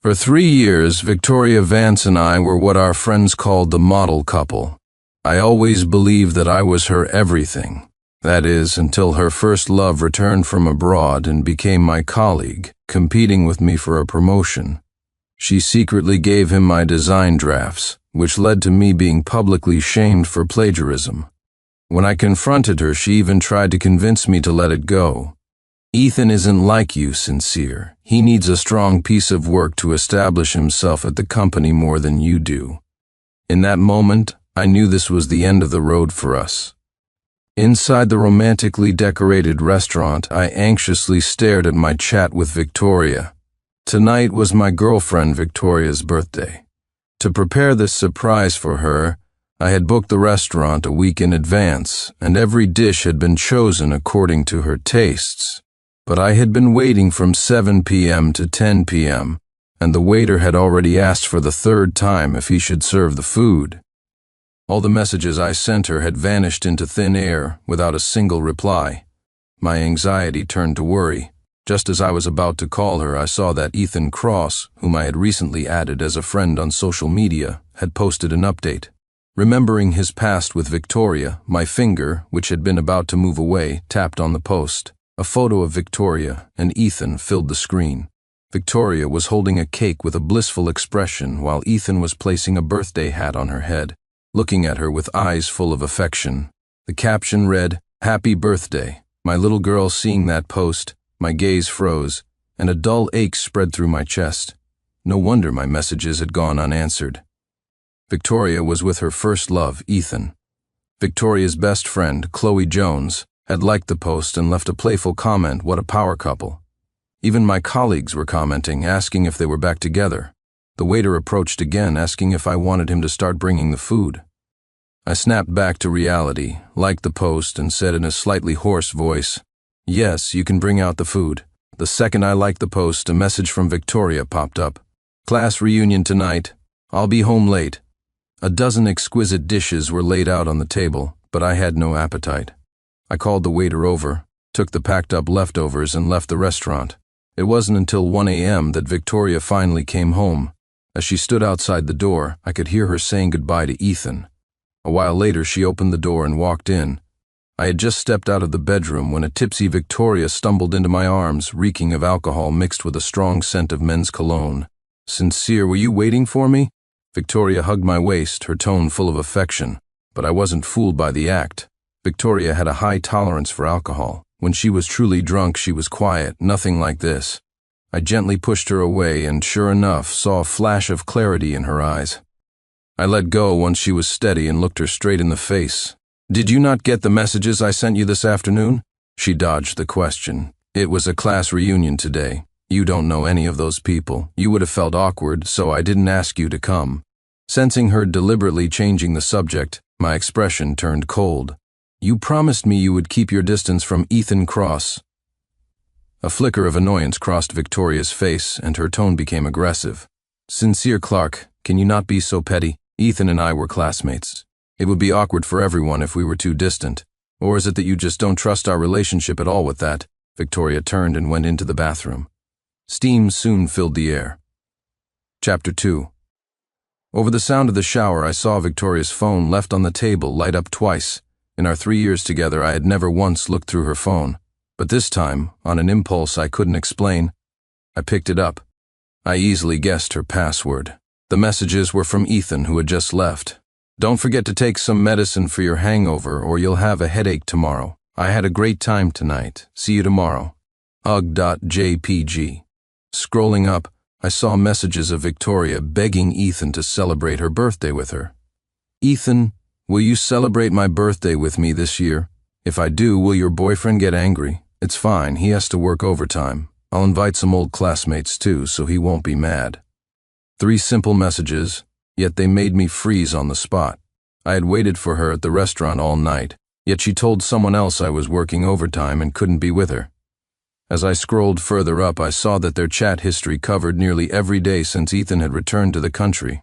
For 3 years, Victoria Vance and I were what our friends called the model couple. I always believed that I was her everything. That is, until her first love returned from abroad and became my colleague, competing with me for a promotion. She secretly gave him my design drafts, which led to me being publicly shamed for plagiarism. When I confronted her, she even tried to convince me to let it go. Ethan isn't like you, Sincere. He needs a strong piece of work to establish himself at the company more than you do. In that moment, I knew this was the end of the road for us. Inside the romantically decorated restaurant, I anxiously stared at my chat with Victoria. Tonight was my girlfriend Victoria's birthday. To prepare this surprise for her, I had booked the restaurant a week in advance, and every dish had been chosen according to her tastes. But I had been waiting from 7 p.m. to 10 p.m., and the waiter had already asked for the third time if he should serve the food. All the messages I sent her had vanished into thin air without a single reply. My anxiety turned to worry. Just as I was about to call her, I saw that Ethan Cross, whom I had recently added as a friend on social media, had posted an update. Remembering his past with Victoria, my finger, which had been about to move away, tapped on the post. A photo of Victoria and Ethan filled the screen. Victoria was holding a cake with a blissful expression while Ethan was placing a birthday hat on her head, looking at her with eyes full of affection. The caption read, "Happy birthday." My little girl, seeing that post, my gaze froze, and a dull ache spread through my chest. No wonder my messages had gone unanswered. Victoria was with her first love, Ethan. Victoria's best friend, Chloe Jones, had liked the post and left a playful comment, "What a power couple." Even my colleagues were commenting, asking if they were back together. The waiter approached again, asking if I wanted him to start bringing the food. I snapped back to reality, liked the post, and said in a slightly hoarse voice, "Yes, you can bring out the food." The second I liked the post, a message from Victoria popped up. "Class reunion tonight. I'll be home late." A dozen exquisite dishes were laid out on the table, but I had no appetite. I called the waiter over, took the packed-up leftovers, and left the restaurant. It wasn't until 1 a.m. that Victoria finally came home. As she stood outside the door, I could hear her saying goodbye to Ethan. A while later, she opened the door and walked in. I had just stepped out of the bedroom when a tipsy Victoria stumbled into my arms, reeking of alcohol mixed with a strong scent of men's cologne. "Sincere, were you waiting for me?" Victoria hugged my waist, her tone full of affection, but I wasn't fooled by the act. Victoria had a high tolerance for alcohol. When she was truly drunk, she was quiet, nothing like this. I gently pushed her away and, sure enough, saw a flash of clarity in her eyes. I let go once she was steady and looked her straight in the face. "Did you not get the messages I sent you this afternoon?" She dodged the question. "It was a class reunion today. You don't know any of those people. You would have felt awkward, so I didn't ask you to come." Sensing her deliberately changing the subject, my expression turned cold. "You promised me you would keep your distance from Ethan Cross." A flicker of annoyance crossed Victoria's face, and her tone became aggressive. "Sincere Clark, can you not be so petty? Ethan and I were classmates. It would be awkward for everyone if we were too distant. Or is it that you just don't trust our relationship at all with that?" Victoria turned and went into the bathroom. Steam soon filled the air. Chapter 2. Over the sound of the shower, I saw Victoria's phone left on the table light up twice. In our 3 years together, I had never once looked through her phone. But this time, on an impulse I couldn't explain, I picked it up. I easily guessed her password. The messages were from Ethan, who had just left. "Don't forget to take some medicine for your hangover or you'll have a headache tomorrow. I had a great time tonight. See you tomorrow. Ugh.jpg." Scrolling up, I saw messages of Victoria begging Ethan to celebrate her birthday with her. "Ethan, will you celebrate my birthday with me this year? If I do, will your boyfriend get angry? It's fine, he has to work overtime. I'll invite some old classmates too, so he won't be mad." 3 simple messages, yet they made me freeze on the spot. I had waited for her at the restaurant all night, yet she told someone else I was working overtime and couldn't be with her. As I scrolled further up, I saw that their chat history covered nearly every day since Ethan had returned to the country.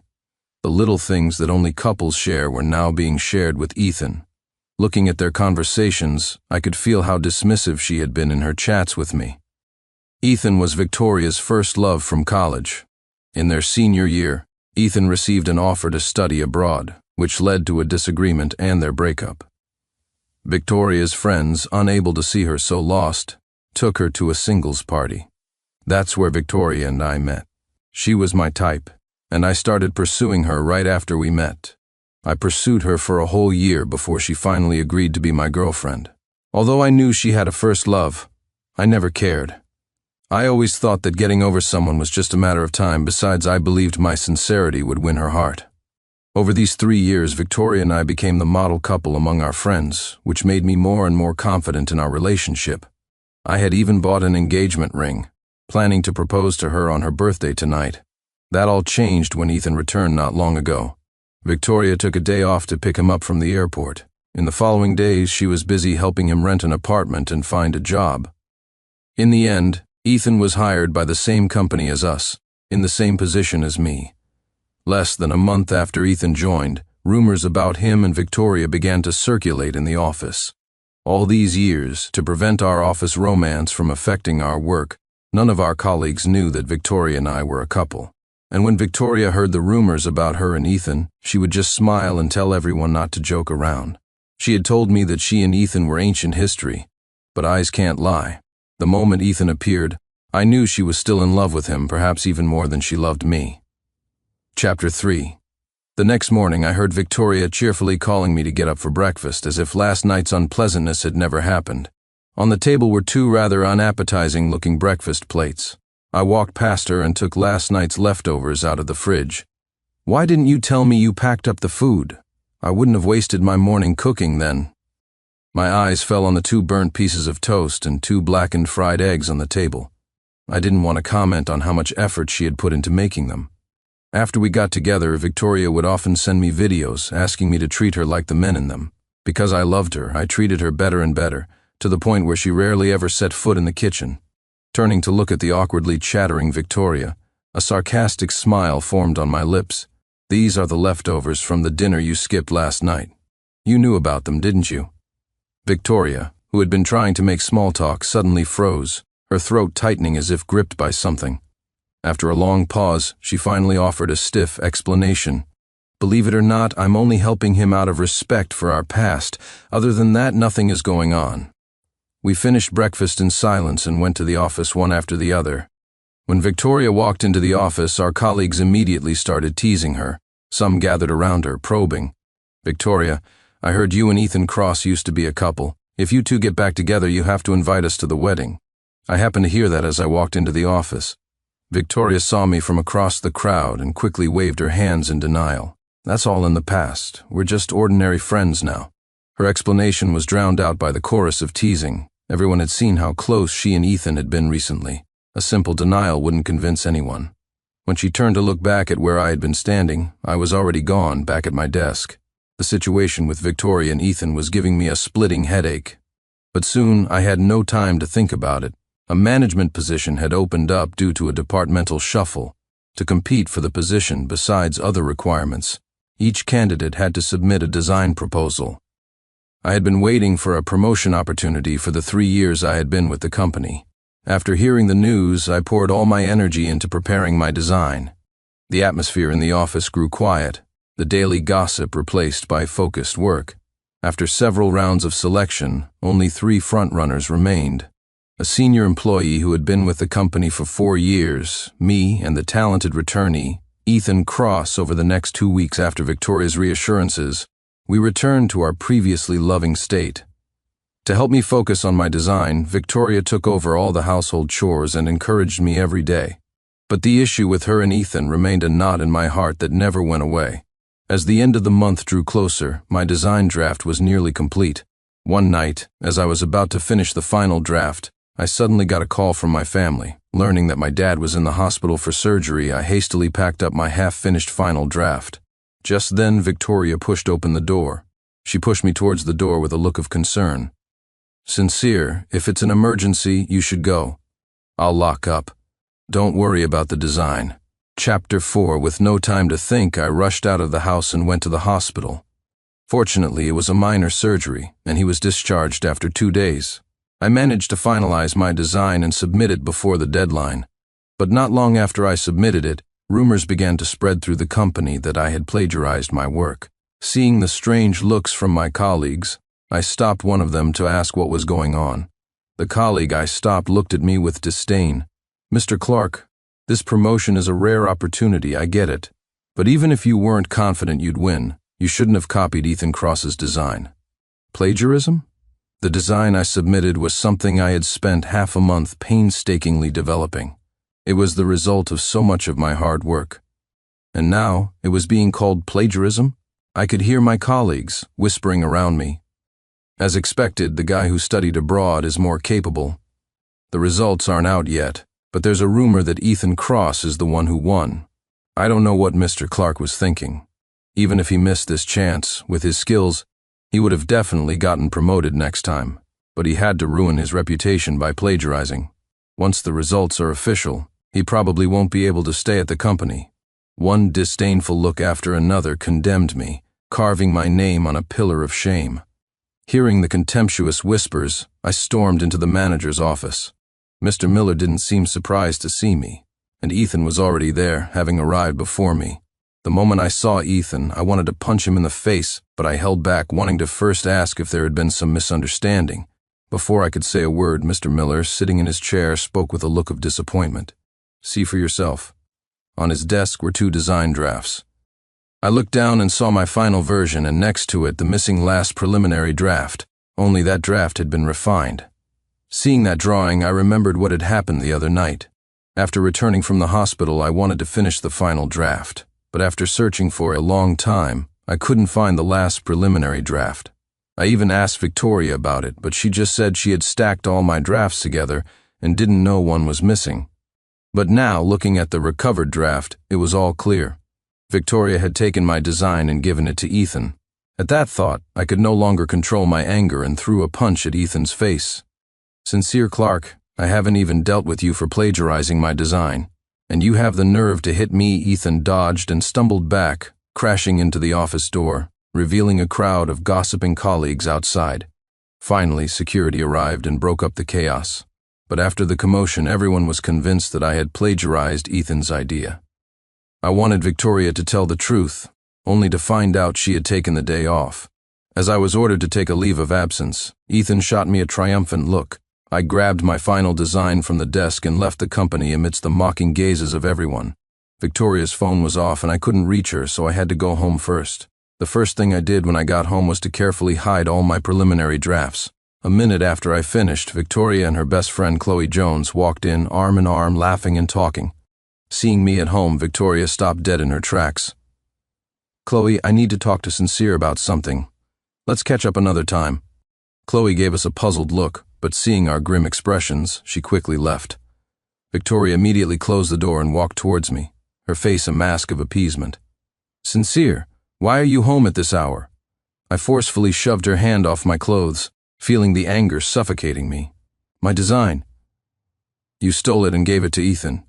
The little things that only couples share were now being shared with Ethan. Looking at their conversations, I could feel how dismissive she had been in her chats with me. Ethan was Victoria's first love from college. In their senior year, Ethan received an offer to study abroad, which led to a disagreement and their breakup. Victoria's friends, unable to see her so lost, took her to a singles party. That's where Victoria and I met. She was my type, and I started pursuing her right after we met. I pursued her for a whole year before she finally agreed to be my girlfriend. Although I knew she had a first love, I never cared. I always thought that getting over someone was just a matter of time. Besides, I believed my sincerity would win her heart. Over these 3 years, Victoria and I became the model couple among our friends, which made me more and more confident in our relationship. I had even bought an engagement ring, planning to propose to her on her birthday tonight. That all changed when Ethan returned not long ago. Victoria took a day off to pick him up from the airport. In the following days, she was busy helping him rent an apartment and find a job. In the end, Ethan was hired by the same company as us, in the same position as me. Less than a month after Ethan joined, rumors about him and Victoria began to circulate in the office. All these years, to prevent our office romance from affecting our work, none of our colleagues knew that Victoria and I were a couple. And when Victoria heard the rumors about her and Ethan, she would just smile and tell everyone not to joke around. She had told me that she and Ethan were ancient history, but eyes can't lie. The moment Ethan appeared, I knew she was still in love with him, perhaps even more than she loved me. Chapter 3. The next morning I heard Victoria cheerfully calling me to get up for breakfast, as if last night's unpleasantness had never happened. On the table were 2 rather unappetizing-looking breakfast plates. I walked past her and took last night's leftovers out of the fridge. "Why didn't you tell me you packed up the food? I wouldn't have wasted my morning cooking then." My eyes fell on the 2 burnt pieces of toast and 2 blackened fried eggs on the table. I didn't want to comment on how much effort she had put into making them. After we got together, Victoria would often send me videos asking me to treat her like the men in them. Because I loved her, I treated her better and better, to the point where she rarely ever set foot in the kitchen. Turning to look at the awkwardly chattering Victoria, a sarcastic smile formed on my lips. "These are the leftovers from the dinner you skipped last night. You knew about them, didn't you?" Victoria, who had been trying to make small talk, suddenly froze, her throat tightening as if gripped by something. After a long pause, she finally offered a stiff explanation. "Believe it or not, I'm only helping him out of respect for our past. Other than that, nothing is going on." We finished breakfast in silence and went to the office one after the other. When Victoria walked into the office, our colleagues immediately started teasing her. Some gathered around her, probing. "Victoria, I heard you and Ethan Cross used to be a couple. If you 2 get back together, you have to invite us to the wedding." I happened to hear that as I walked into the office. Victoria saw me from across the crowd and quickly waved her hands in denial. "That's all in the past. We're just ordinary friends now." Her explanation was drowned out by the chorus of teasing. Everyone had seen how close she and Ethan had been recently. A simple denial wouldn't convince anyone. When she turned to look back at where I had been standing, I was already gone, back at my desk. The situation with Victoria and Ethan was giving me a splitting headache. But soon I had no time to think about it. A management position had opened up due to a departmental shuffle. To compete for the position, besides other requirements, each candidate had to submit a design proposal. I had been waiting for a promotion opportunity for the 3 years I had been with the company. After hearing the news, I poured all my energy into preparing my design. The atmosphere in the office grew quiet, the daily gossip replaced by focused work. After several rounds of selection, only 3 frontrunners remained. A senior employee who had been with the company for 4 years, me, and the talented returnee, Ethan Cross. Over the next 2 weeks after Victoria's reassurances, we returned to our previously loving state. To help me focus on my design, Victoria took over all the household chores and encouraged me every day. But the issue with her and Ethan remained a knot in my heart that never went away. As the end of the month drew closer, my design draft was nearly complete. One night, as I was about to finish the final draft, I suddenly got a call from my family. Learning that my dad was in the hospital for surgery, I hastily packed up my half-finished final draft. Just then, Victoria pushed open the door. She pushed me towards the door with a look of concern. "Sincere, if it's an emergency, you should go. I'll lock up. Don't worry about the design." Chapter 4. With no time to think, I rushed out of the house and went to the hospital. Fortunately, it was a minor surgery, and he was discharged after 2 days. I managed to finalize my design and submit it before the deadline. But not long after I submitted it, Rumors began to spread through the company that I had plagiarized my work. Seeing the strange looks from my colleagues, I stopped one of them to ask what was going on. The colleague I stopped looked at me with disdain. "Mr. Clark, this promotion is a rare opportunity, I get it. But even if you weren't confident you'd win, you shouldn't have copied Ethan Cross's design." Plagiarism? The design I submitted was something I had spent half a month painstakingly developing. It was the result of so much of my hard work. And now it was being called plagiarism? I could hear my colleagues whispering around me. As expected, the guy who studied abroad is more capable. The results aren't out yet, but there's a rumor that Ethan Cross is the one who won. I don't know what Mr. Clark was thinking. Even if he missed this chance, with his skills, he would have definitely gotten promoted next time. But he had to ruin his reputation by plagiarizing. Once the results are official, he probably won't be able to stay at the company. One disdainful look after another condemned me, carving my name on a pillar of shame. Hearing the contemptuous whispers, I stormed into the manager's office. Mr. Miller didn't seem surprised to see me, and Ethan was already there, having arrived before me. The moment I saw Ethan, I wanted to punch him in the face, but I held back, wanting to first ask if there had been some misunderstanding. Before I could say a word, Mr. Miller, sitting in his chair, spoke with a look of disappointment. "See for yourself." On his desk were 2 design drafts. I looked down and saw my final version, and next to it the missing last preliminary draft. Only that draft had been refined. Seeing that drawing, I remembered what had happened the other night. After returning from the hospital, I wanted to finish the final draft, but after searching for a long time, I couldn't find the last preliminary draft. I even asked Victoria about it, but she just said she had stacked all my drafts together and didn't know one was missing. But now, looking at the recovered draft, it was all clear. Victoria had taken my design and given it to Ethan. At that thought, I could no longer control my anger and threw a punch at Ethan's face. "Sincere Clark, I haven't even dealt with you for plagiarizing my design. And you have the nerve to hit me." Ethan dodged and stumbled back, crashing into the office door, revealing a crowd of gossiping colleagues outside. Finally, security arrived and broke up the chaos. But after the commotion, everyone was convinced that I had plagiarized Ethan's idea. I wanted Victoria to tell the truth, only to find out she had taken the day off. As I was ordered to take a leave of absence, Ethan shot me a triumphant look. I grabbed my final design from the desk and left the company amidst the mocking gazes of everyone. Victoria's phone was off and I couldn't reach her, so I had to go home first. The first thing I did when I got home was to carefully hide all my preliminary drafts. A minute after I finished, Victoria and her best friend Chloe Jones walked in, arm in arm, laughing and talking. Seeing me at home, Victoria stopped dead in her tracks. "Chloe, I need to talk to Sincere about something. Let's catch up another time." Chloe gave us a puzzled look, but seeing our grim expressions, she quickly left. Victoria immediately closed the door and walked towards me, her face a mask of appeasement. "Sincere, why are you home at this hour?" I forcefully shoved her hand off my clothes, feeling the anger suffocating me. "My design." "You stole it and gave it to Ethan."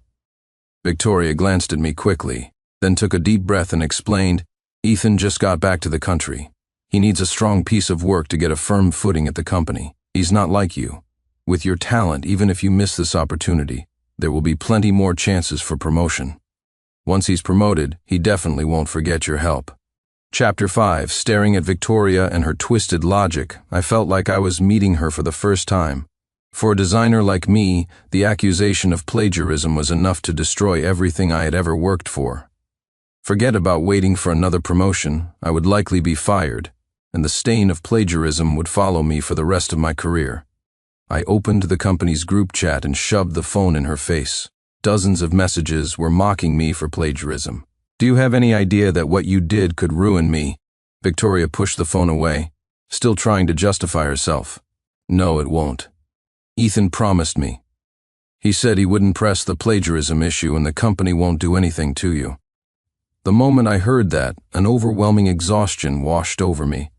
Victoria glanced at me quickly, then took a deep breath and explained, "Ethan just got back to the country. He needs a strong piece of work to get a firm footing at the company. He's not like you. With your talent, even if you miss this opportunity, there will be plenty more chances for promotion. Once he's promoted, he definitely won't forget your help." Chapter 5. Staring at Victoria and her twisted logic, I felt like I was meeting her for the first time. For a designer like me, the accusation of plagiarism was enough to destroy everything I had ever worked for. Forget about waiting for another promotion, I would likely be fired, and the stain of plagiarism would follow me for the rest of my career. I opened the company's group chat and shoved the phone in her face. Dozens of messages were mocking me for plagiarism. "Do you have any idea that what you did could ruin me?" Victoria pushed the phone away, still trying to justify herself. "No, it won't. Ethan promised me. He said he wouldn't press the plagiarism issue and the company won't do anything to you." The moment I heard that, an overwhelming exhaustion washed over me.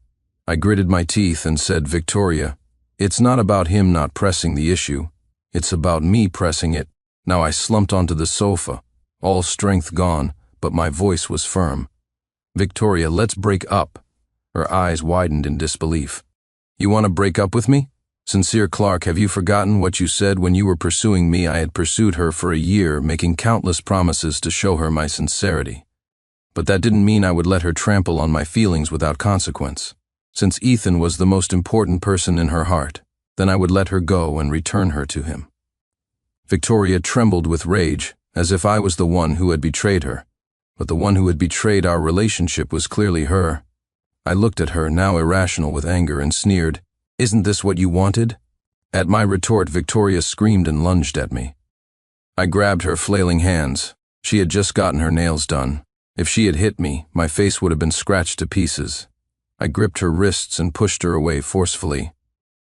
I gritted my teeth and said, "Victoria, it's not about him not pressing the issue. It's about me pressing it." Now I slumped onto the sofa, all strength gone, but my voice was firm. "Victoria, let's break up." Her eyes widened in disbelief. "You want to break up with me?" Sincere Clark, have you forgotten what you said when you were pursuing me? I had pursued her for a year, making countless promises to show her my sincerity. But that didn't mean I would let her trample on my feelings without consequence. Since Ethan was the most important person in her heart, then I would let her go and return her to him. Victoria trembled with rage, as if I was the one who had betrayed her. But the one who had betrayed our relationship was clearly her. I looked at her, now irrational with anger, and sneered, "Isn't this what you wanted?" At my retort, Victoria screamed and lunged at me. I grabbed her flailing hands. She had just gotten her nails done. If she had hit me, my face would have been scratched to pieces. I gripped her wrists and pushed her away forcefully.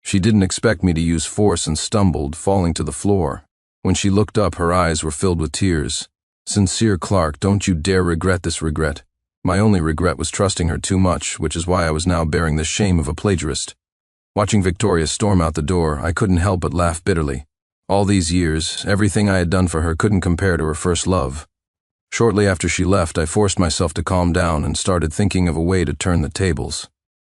She didn't expect me to use force and stumbled, falling to the floor. When she looked up, her eyes were filled with tears. "Sincere Clark, don't you dare regret this." Regret? My only regret was trusting her too much, which is why I was now bearing the shame of a plagiarist. Watching Victoria storm out the door, I couldn't help but laugh bitterly. All these years, everything I had done for her couldn't compare to her first love. Shortly after she left, I forced myself to calm down and started thinking of a way to turn the tables.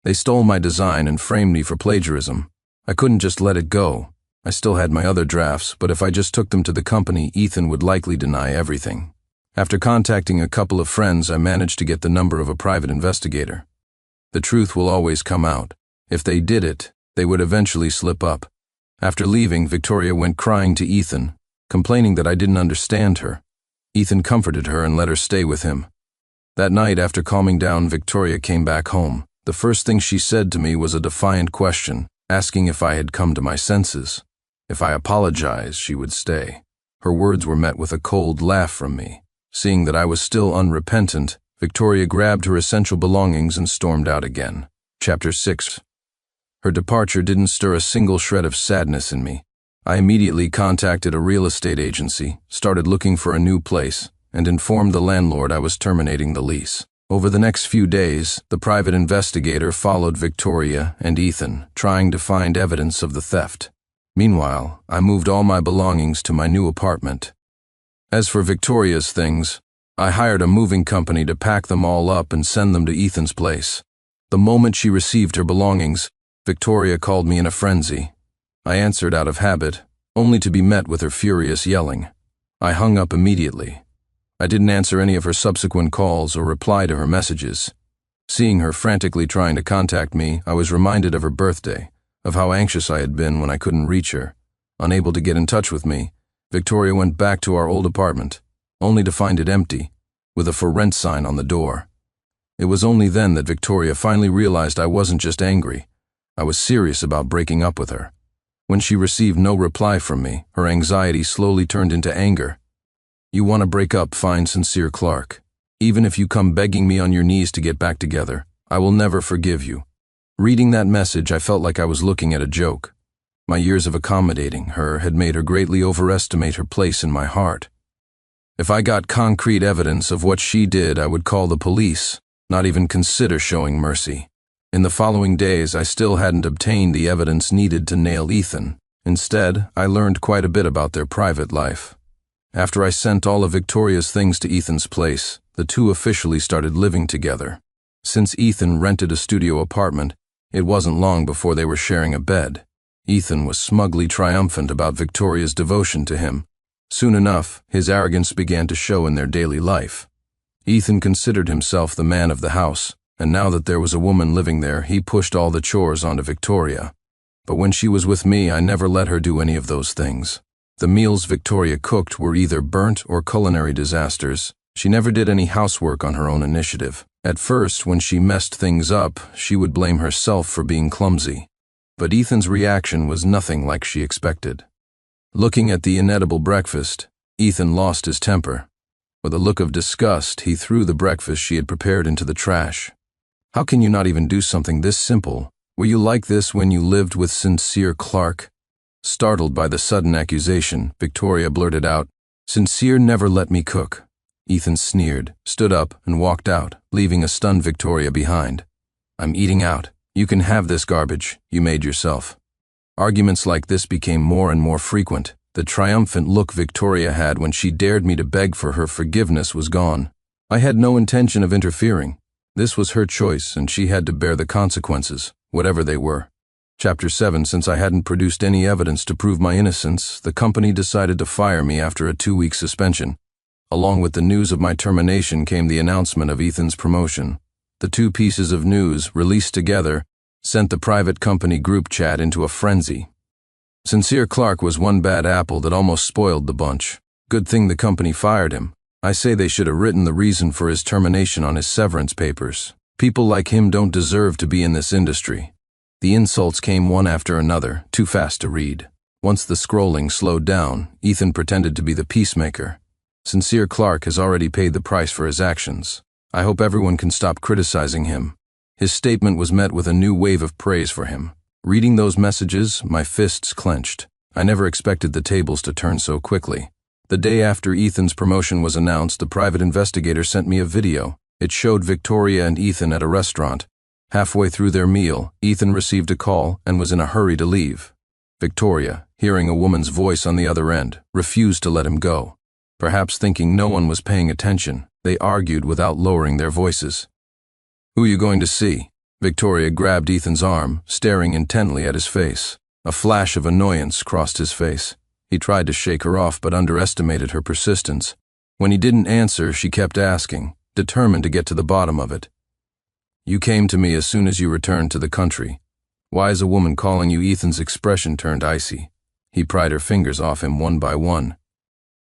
They stole my design and framed me for plagiarism. I couldn't just let it go. I still had my other drafts, but if I just took them to the company, Ethan would likely deny everything. After contacting a couple of friends, I managed to get the number of a private investigator. The truth will always come out. If they did it, they would eventually slip up. After leaving, Victoria went crying to Ethan, complaining that I didn't understand her. Ethan comforted her and let her stay with him. That night, after calming down, Victoria came back home. The first thing she said to me was a defiant question, asking if I had come to my senses. If I apologized, she would stay. Her words were met with a cold laugh from me. Seeing that I was still unrepentant, Victoria grabbed her essential belongings and stormed out again. Chapter 6. Her departure didn't stir a single shred of sadness in me. I immediately contacted a real estate agency, started looking for a new place, and informed the landlord I was terminating the lease. Over the next few days, the private investigator followed Victoria and Ethan, trying to find evidence of the theft. Meanwhile, I moved all my belongings to my new apartment. As for Victoria's things, I hired a moving company to pack them all up and send them to Ethan's place. The moment she received her belongings, Victoria called me in a frenzy. I answered out of habit, only to be met with her furious yelling. I hung up immediately. I didn't answer any of her subsequent calls or reply to her messages. Seeing her frantically trying to contact me, I was reminded of her birthday, of how anxious I had been when I couldn't reach her. Unable to get in touch with me, Victoria went back to our old apartment, only to find it empty, with a "for rent" sign on the door. It was only then that Victoria finally realized I wasn't just angry. I was serious about breaking up with her. When she received no reply from me, her anxiety slowly turned into anger. "You want to break up? Fine, Sincere Clark. Even if you come begging me on your knees to get back together, I will never forgive you." Reading that message, I felt like I was looking at a joke. My years of accommodating her had made her greatly overestimate her place in my heart. If I got concrete evidence of what she did, I would call the police, not even consider showing mercy. In the following days, I still hadn't obtained the evidence needed to nail Ethan. Instead, I learned quite a bit about their private life. After I sent all of Victoria's things to Ethan's place, the two officially started living together. Since Ethan rented a studio apartment, it wasn't long before they were sharing a bed. Ethan was smugly triumphant about Victoria's devotion to him. Soon enough, his arrogance began to show in their daily life. Ethan considered himself the man of the house, and now that there was a woman living there, he pushed all the chores onto Victoria. But when she was with me, I never let her do any of those things. The meals Victoria cooked were either burnt or culinary disasters. She never did any housework on her own initiative. At first, when she messed things up, she would blame herself for being clumsy. But Ethan's reaction was nothing like she expected. Looking at the inedible breakfast, Ethan lost his temper. With a look of disgust, he threw the breakfast she had prepared into the trash. "How can you not even do something this simple? Were you like this when you lived with Sincere Clark?" Startled by the sudden accusation, Victoria blurted out, "Sincere never let me cook." Ethan sneered, stood up, and walked out, leaving a stunned Victoria behind. "I'm eating out. You can have this garbage you made yourself." Arguments like this became more and more frequent. The triumphant look Victoria had when she dared me to beg for her forgiveness was gone. I had no intention of interfering. This was her choice, and she had to bear the consequences, whatever they were. Chapter 7. Since I hadn't produced any evidence to prove my innocence, the company decided to fire me after a 2-week suspension. Along with the news of my termination came the announcement of Ethan's promotion. The two pieces of news, released together, sent the private company group chat into a frenzy. Sincere Clark was one bad apple that almost spoiled the bunch. Good thing the company fired him. I say they should have written the reason for his termination on his severance papers. People like him don't deserve to be in this industry. The insults came one after another, too fast to read. Once the scrolling slowed down, Ethan pretended to be the peacemaker. Sincere Clark has already paid the price for his actions. I hope everyone can stop criticizing him. His statement was met with a new wave of praise for him. Reading those messages, my fists clenched. I never expected the tables to turn so quickly. The day after Ethan's promotion was announced, the private investigator sent me a video. It showed Victoria and Ethan at a restaurant. Halfway through their meal, Ethan received a call and was in a hurry to leave. Victoria, hearing a woman's voice on the other end, refused to let him go. Perhaps thinking no one was paying attention, they argued without lowering their voices. "Who are you going to see?" Victoria grabbed Ethan's arm, staring intently at his face. A flash of annoyance crossed his face. He tried to shake her off but underestimated her persistence. When he didn't answer, she kept asking, determined to get to the bottom of it. "You came to me as soon as you returned to the country. Why is a woman calling you?" Ethan's expression turned icy. He pried her fingers off him one by one.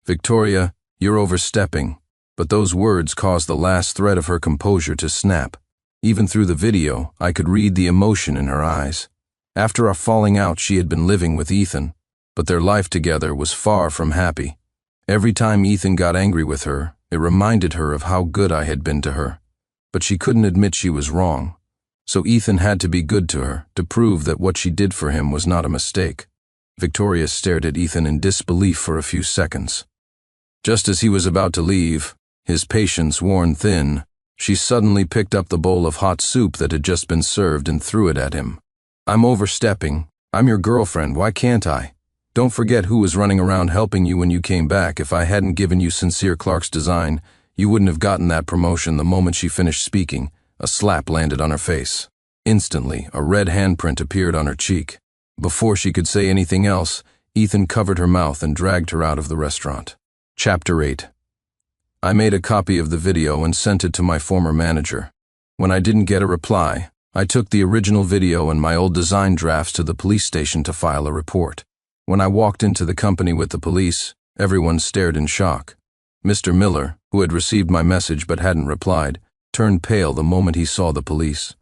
"Victoria, you're overstepping." But those words caused the last thread of her composure to snap. Even through the video, I could read the emotion in her eyes. After our falling out, she had been living with Ethan, but their life together was far from happy. Every time Ethan got angry with her, it reminded her of how good I had been to her. But she couldn't admit she was wrong. So Ethan had to be good to her, to prove that what she did for him was not a mistake. Victoria stared at Ethan in disbelief for a few seconds. Just as he was about to leave, his patience worn thin, she suddenly picked up the bowl of hot soup that had just been served and threw it at him. "I'm overstepping. I'm your girlfriend, why can't I? Don't forget who was running around helping you when you came back. If I hadn't given you Sincere Clark's design, you wouldn't have gotten that promotion." The moment she finished speaking, a slap landed on her face. Instantly, a red handprint appeared on her cheek. Before she could say anything else, Ethan covered her mouth and dragged her out of the restaurant. Chapter 8. I made a copy of the video and sent it to my former manager. When I didn't get a reply, I took the original video and my old design drafts to the police station to file a report. When I walked into the company with the police, everyone stared in shock. Mr. Miller, who had received my message but hadn't replied, turned pale the moment he saw the police.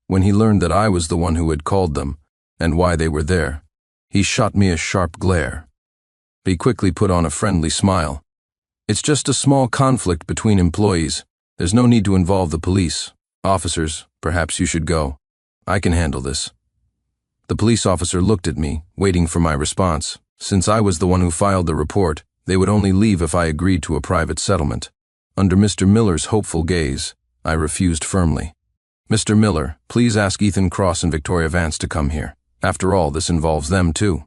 When he learned that I was the one who had called them, and why they were there, he shot me a sharp glare. He quickly put on a friendly smile. "It's just a small conflict between employees. There's no need to involve the police. Officers, perhaps you should go. I can handle this." The police officer looked at me, waiting for my response. Since I was the one who filed the report, they would only leave if I agreed to a private settlement. Under Mr. Miller's hopeful gaze, I refused firmly. "Mr. Miller, please ask Ethan Cross and Victoria Vance to come here. After all, this involves them too."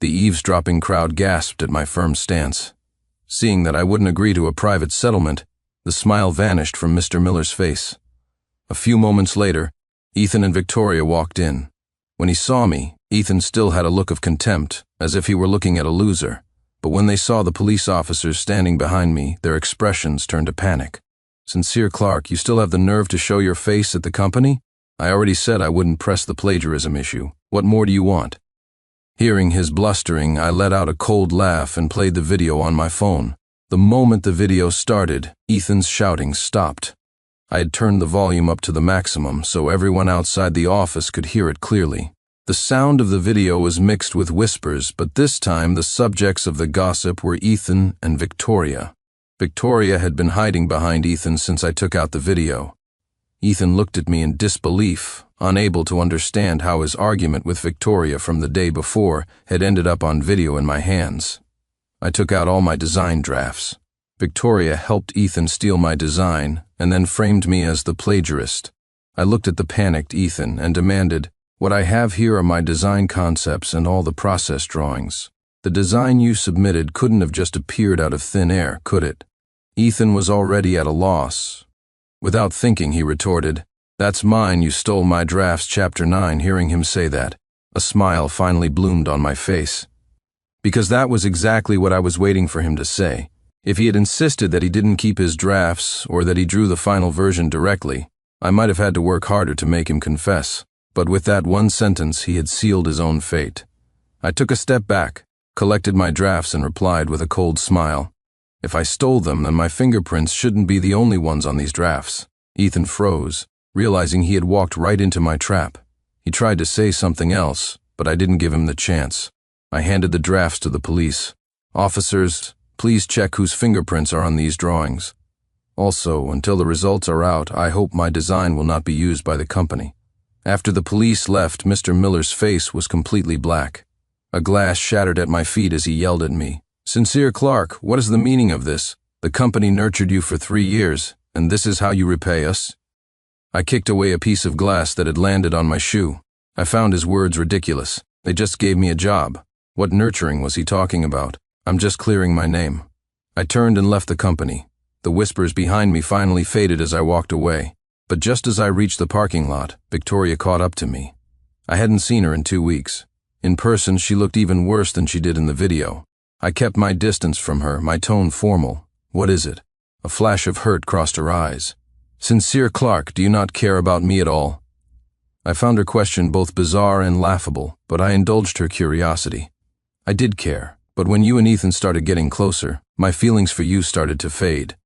The eavesdropping crowd gasped at my firm stance. Seeing that I wouldn't agree to a private settlement, the smile vanished from Mr. Miller's face. A few moments later, Ethan and Victoria walked in. When he saw me, Ethan still had a look of contempt, as if he were looking at a loser. But when they saw the police officers standing behind me, their expressions turned to panic. "Sincere Clark, you still have the nerve to show your face at the company? I already said I wouldn't press the plagiarism issue. What more do you want?" Hearing his blustering, I let out a cold laugh and played the video on my phone. The moment the video started, Ethan's shouting stopped. I had turned the volume up to the maximum so everyone outside the office could hear it clearly. The sound of the video was mixed with whispers, but this time the subjects of the gossip were Ethan and Victoria. Victoria had been hiding behind Ethan since I took out the video. Ethan looked at me in disbelief, unable to understand how his argument with Victoria from the day before had ended up on video in my hands. I took out all my design drafts. Victoria helped Ethan steal my design and then framed me as the plagiarist. I looked at the panicked Ethan and demanded, "What I have here are my design concepts and all the process drawings. The design you submitted couldn't have just appeared out of thin air, could it?" Ethan was already at a loss. Without thinking, he retorted, "That's mine, you stole my drafts." Chapter 9. Hearing him say that, a smile finally bloomed on my face. Because that was exactly what I was waiting for him to say. If he had insisted that he didn't keep his drafts or that he drew the final version directly, I might have had to work harder to make him confess. But with that one sentence, he had sealed his own fate. I took a step back, collected my drafts, and replied with a cold smile, "If I stole them, then my fingerprints shouldn't be the only ones on these drafts." Ethan froze, realizing he had walked right into my trap. He tried to say something else, but I didn't give him the chance. I handed the drafts to the police. "Officers, please check whose fingerprints are on these drawings. Also, until the results are out, I hope my design will not be used by the company." After the police left, Mr. Miller's face was completely black. A glass shattered at my feet as he yelled at me, "Sincere Clark, what is the meaning of this? The company nurtured you for 3 years, and this is how you repay us?" I kicked away a piece of glass that had landed on my shoe. I found his words ridiculous. They just gave me a job. What nurturing was he talking about? I'm just clearing my name. I turned and left the company. The whispers behind me finally faded as I walked away. But just as I reached the parking lot, Victoria caught up to me. I hadn't seen her in 2 weeks. In person, she looked even worse than she did in the video. I kept my distance from her, my tone formal. "What is it?" A flash of hurt crossed her eyes. "Sincere Clark, do you not care about me at all?" I found her question both bizarre and laughable, but I indulged her curiosity. I did care, but when you and Ethan started getting closer, my feelings for you started to fade.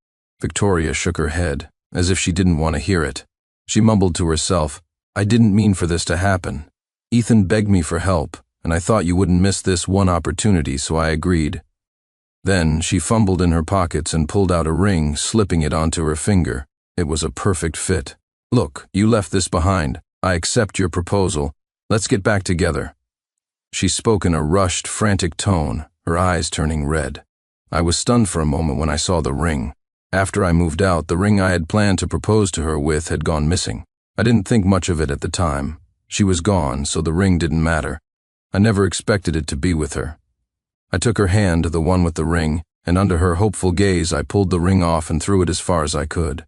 Victoria shook her head, as if she didn't want to hear it. She mumbled to herself, "I didn't mean for this to happen. Ethan begged me for help, and I thought you wouldn't miss this one opportunity, so I agreed." Then she fumbled in her pockets and pulled out a ring, slipping it onto her finger. It was a perfect fit. "Look, you left this behind. I accept your proposal. Let's get back together." She spoke in a rushed, frantic tone, her eyes turning red. I was stunned for a moment when I saw the ring. After I moved out, the ring I had planned to propose to her with had gone missing. I didn't think much of it at the time. She was gone, so the ring didn't matter. I never expected it to be with her. I took her hand, the one with the ring, and under her hopeful gaze I pulled the ring off and threw it as far as I could.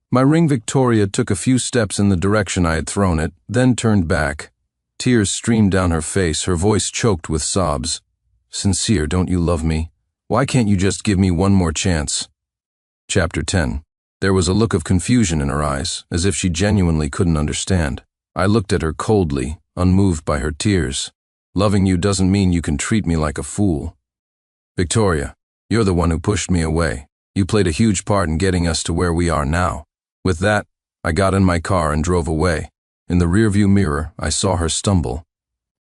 My ring. Victoria took a few steps in the direction I had thrown it, then turned back. Tears streamed down her face, her voice choked with sobs. "Sincere, don't you love me? Why can't you just give me one more chance?" Chapter 10. There was a look of confusion in her eyes, as if she genuinely couldn't understand. I looked at her coldly, unmoved by her tears. "Loving you doesn't mean you can treat me like a fool. Victoria, you're the one who pushed me away. You played a huge part in getting us to where we are now." With that, I got in my car and drove away. In the rearview mirror, I saw her stumble.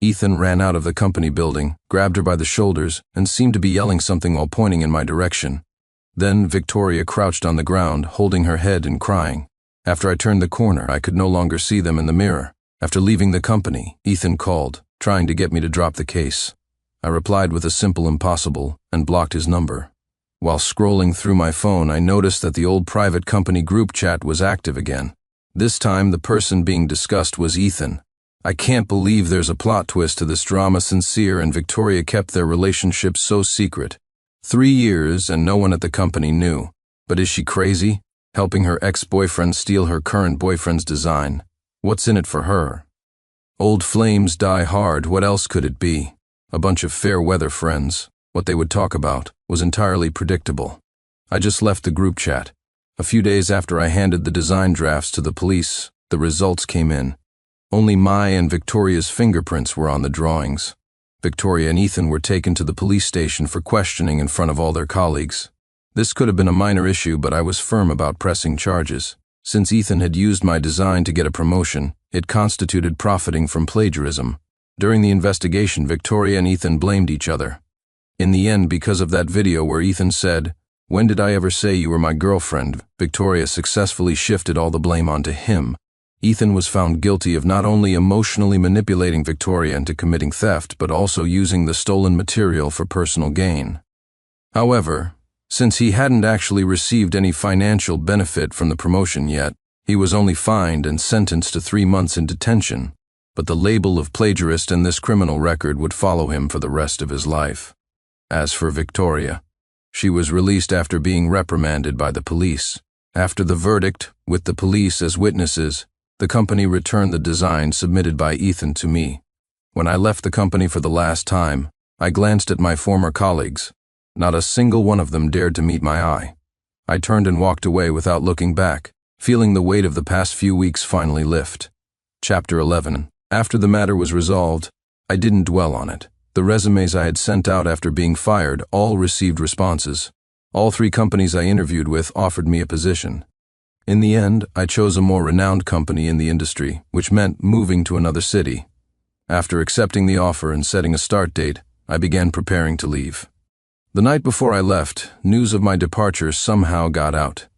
Ethan ran out of the company building, grabbed her by the shoulders, and seemed to be yelling something while pointing in my direction. Then Victoria crouched on the ground, holding her head and crying. After I turned the corner, I could no longer see them in the mirror. After leaving the company, Ethan called, trying to get me to drop the case. I replied with a simple impossible and blocked his number. While scrolling through my phone, I noticed that the old private company group chat was active again. This time, the person being discussed was Ethan. I can't believe there's a plot twist to this drama. Sincere and Victoria kept their relationship so secret. 3 years and no one at the company knew. But is she crazy? Helping her ex-boyfriend steal her current boyfriend's design. What's in it for her? Old flames die hard, what else could it be? A bunch of fair-weather friends. What they would talk about was entirely predictable. I just left the group chat. A few days after I handed the design drafts to the police, the results came in. Only my and Victoria's fingerprints were on the drawings. Victoria and Ethan were taken to the police station for questioning in front of all their colleagues. This could have been a minor issue, but I was firm about pressing charges. Since Ethan had used my design to get a promotion, it constituted profiting from plagiarism. During the investigation, Victoria and Ethan blamed each other. In the end, because of that video where Ethan said, "When did I ever say you were my girlfriend?" Victoria successfully shifted all the blame onto him. Ethan was found guilty of not only emotionally manipulating Victoria into committing theft, but also using the stolen material for personal gain. However, since he hadn't actually received any financial benefit from the promotion yet, he was only fined and sentenced to 3 months in detention, but the label of plagiarist in this criminal record would follow him for the rest of his life. As for Victoria, she was released after being reprimanded by the police. After the verdict, with the police as witnesses, The company returned the design submitted by Ethan to me. When I left the company for the last time, I glanced at my former colleagues. Not a single one of them dared to meet my eye. I turned and walked away without looking back, feeling the weight of the past few weeks finally lift. Chapter 11. After the matter was resolved, I didn't dwell on it. The resumes I had sent out after being fired all received responses. All 3 companies I interviewed with offered me a position. In the end, I chose a more renowned company in the industry, which meant moving to another city. After accepting the offer and setting a start date, I began preparing to leave. The night before I left, news of my departure somehow got out.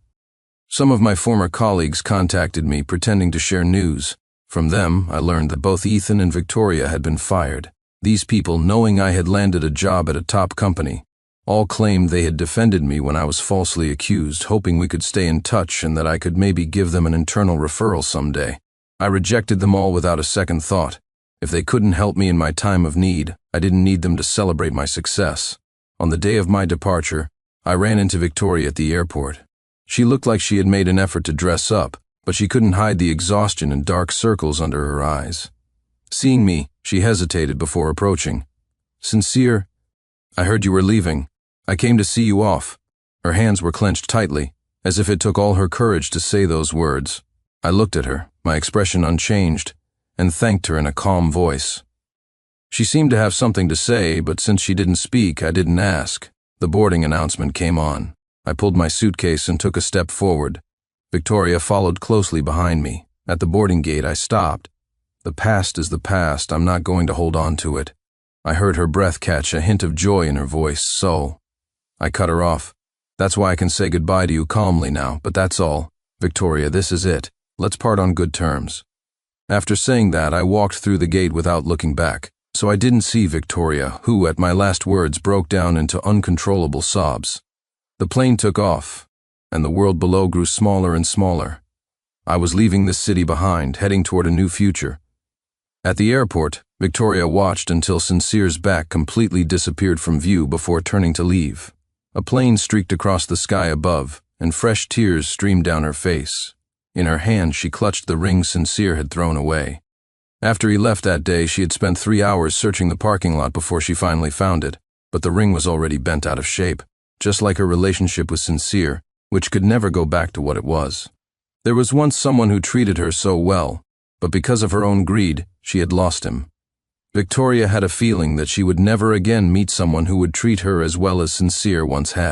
Some of my former colleagues contacted me pretending to share news. From them, I learned that both Ethan and Victoria had been fired. These people, knowing I had landed a job at a top company, all claimed they had defended me when I was falsely accused, hoping we could stay in touch and that I could maybe give them an internal referral someday. I rejected them all without a second thought. If they couldn't help me in my time of need, I didn't need them to celebrate my success. On the day of my departure, I ran into Victoria at the airport. She looked like she had made an effort to dress up, but she couldn't hide the exhaustion and dark circles under her eyes. Seeing me, she hesitated before approaching. "Sincere, I heard you were leaving. I came to see you off." Her hands were clenched tightly, as if it took all her courage to say those words. I looked at her, my expression unchanged, and thanked her in a calm voice. She seemed to have something to say, but since she didn't speak, I didn't ask. The boarding announcement came on. I pulled my suitcase and took a step forward. Victoria followed closely behind me. At the boarding gate, I stopped. The past is the past. I'm not going to hold on to it. I heard her breath catch, a hint of joy in her voice, so I cut her off. "That's why I can say goodbye to you calmly now, but that's all. Victoria, this is it. Let's part on good terms." After saying that, I walked through the gate without looking back, so I didn't see Victoria, who, at my last words, broke down into uncontrollable sobs. The plane took off, and the world below grew smaller and smaller. I was leaving this city behind, heading toward a new future. At the airport, Victoria watched until Sincere's back completely disappeared from view before turning to leave. A plane streaked across the sky above, and fresh tears streamed down her face. In her hand, she clutched the ring Sincere had thrown away. After he left that day, she had spent 3 hours searching the parking lot before she finally found it, but the ring was already bent out of shape, just like her relationship with Sincere, which could never go back to what it was. There was once someone who treated her so well, but because of her own greed, she had lost him. Victoria had a feeling that she would never again meet someone who would treat her as well as Sincere once had.